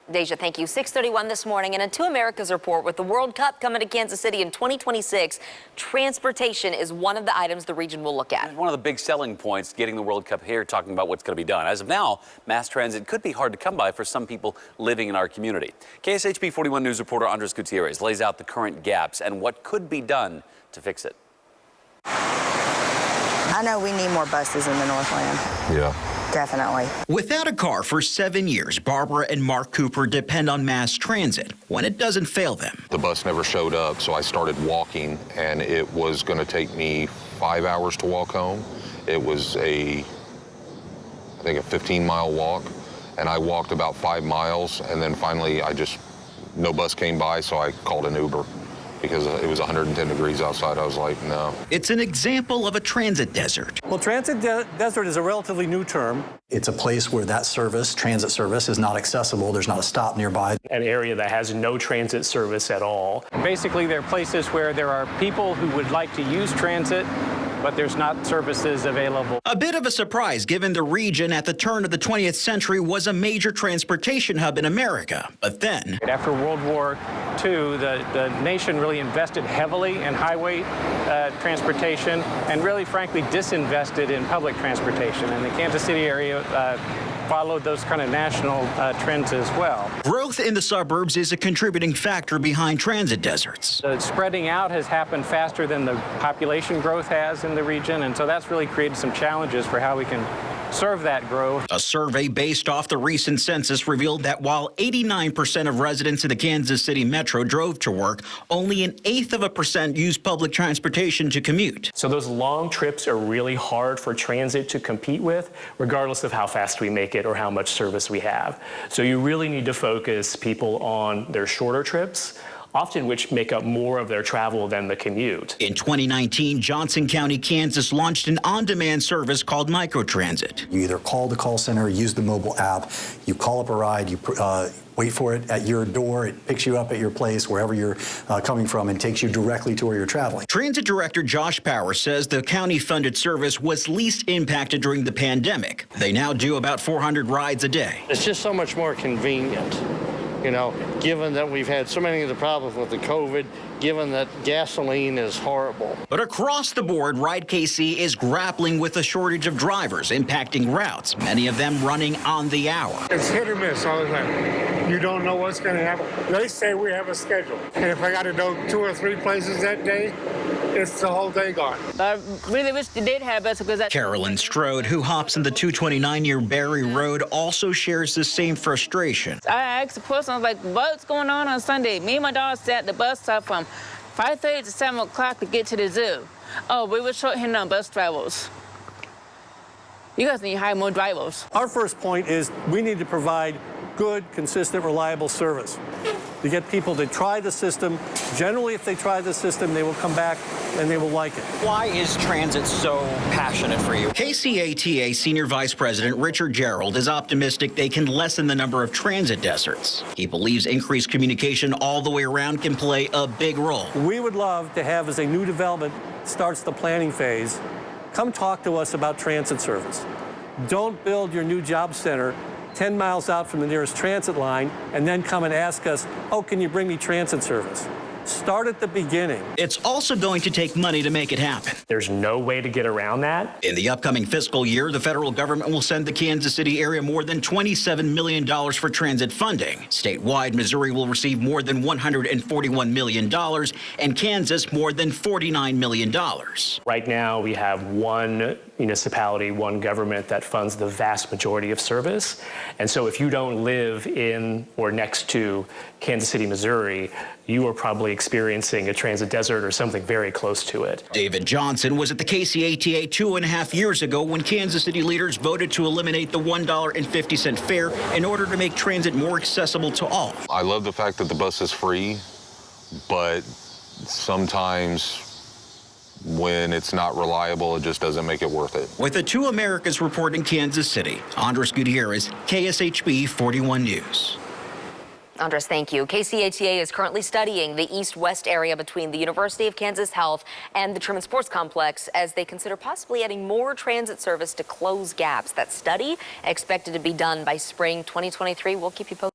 Deja, thank you. 6:31 this morning, and a Two Americas report with the World Cup coming to Kansas City in 2026. Transportation is one of the items the region will look at. One of the big selling points getting the World Cup here, talking about what's going to be done. As of now, mass transit could be hard to come by for some people living in our community. KSHP 41 News reporter Andres Gutierrez lays out the current gaps and what could be done to fix it. I know we need more buses in the Northland. Yeah. Definitely. Without a car for 7 years, Barbara and Mark Cooper depend on mass transit when it doesn't fail them. The bus never showed up, so I started walking, and it was going to take me 5 hours to walk home. It was I think a 15-mile walk, and I walked about 5 miles, and then finally no bus came by, so I called an Uber. Because it was 110 degrees outside. I was like, no. It's an example of a transit desert. Well, transit desert is a relatively new term. It's a place where that service, transit service, is not accessible. There's not a stop nearby. An area that has no transit service at all. Basically, there are places where there are people who would like to use transit, but there's not services available. A bit of a surprise, given the region at the turn of the 20th century was a major transportation hub in America. But then, after World War II, the nation really invested heavily in highway transportation and really, frankly, disinvested in public transportation. And the Kansas City area followed those kind of national trends as well. Growth in the suburbs is a contributing factor behind transit deserts. The spreading out has happened faster than the population growth has in the region, and so that's really created some challenges for how we can serve that growth. A survey based off the recent census revealed that while 89% of residents in the Kansas City metro drove to work, only 1/8% used public transportation to commute. So those long trips are really hard for transit to compete with, regardless of how fast we make it or how much service we have. So you really need to focus people on their shorter trips, often which make up more of their travel than the commute. In 2019, Johnson County, Kansas launched an on-demand service called Microtransit. You either call the call center, use the mobile app, you call up a ride, you wait for it at your door, it picks you up at your place, wherever you're coming from, and takes you directly to where you're traveling. Transit Director Josh Power says the county-funded service was least impacted during the pandemic. They now do about 400 rides a day. It's just so much more convenient. You know, given that we've had so many of the problems with the COVID, given that gasoline is horrible. But across the board, Ride KC is grappling with a shortage of drivers, impacting routes, many of them running on the hour. It's hit or miss all the time. You don't know what's going to happen. They say we have a schedule, and if I got to go 2 or 3 places that day, it's the whole day gone. I really wish they did have us because Carolyn Strode, who hops in the 229 near Berry Road, also shares the same frustration. I asked the person, I was like, what's going on Sunday? Me and my dog sat at the bus stop from 5:30 to 7 o'clock to get to the zoo. Oh, we were short-handed on bus drivers. You guys need to hire more drivers. Our first point is we need to provide good, consistent, reliable service. To get people to try the system. Generally, if they try the system, they will come back and they will like it. Why is transit so passionate for you? KCATA Senior Vice President Richard Gerald is optimistic they can lessen the number of transit deserts. He believes increased communication all the way around can play a big role. We would love to have, as a new development starts the planning phase, come talk to us about transit service. Don't build your new job center 10 miles out from the nearest transit line and then come and ask us, oh, can you bring me transit service? Start at the beginning. It's also going to take money to make it happen. There's no way to get around that. In the upcoming fiscal year, the federal government will send the Kansas City area more than $27 million for transit funding. Statewide, Missouri will receive more than $141 million, and Kansas more than $49 million. Right now, we have one municipality, one government that funds the vast majority of service. And so if you don't live in or next to Kansas City, Missouri, you are probably experiencing a transit desert or something very close to it. David Johnson was at the KCATA 2.5 years ago when Kansas City leaders voted to eliminate the $1.50 fare in order to make transit more accessible to all. I love the fact that the bus is free, but sometimes when it's not reliable, it just doesn't make it worth it. With the Two Americas report in Kansas City, Andres Gutierrez, KSHP 41 News. Andres, thank you. KCATA is currently studying the east-west area between the University of Kansas Health and the Truman Sports Complex as they consider possibly adding more transit service to close gaps. That study expected to be done by spring 2023. We'll keep you posted.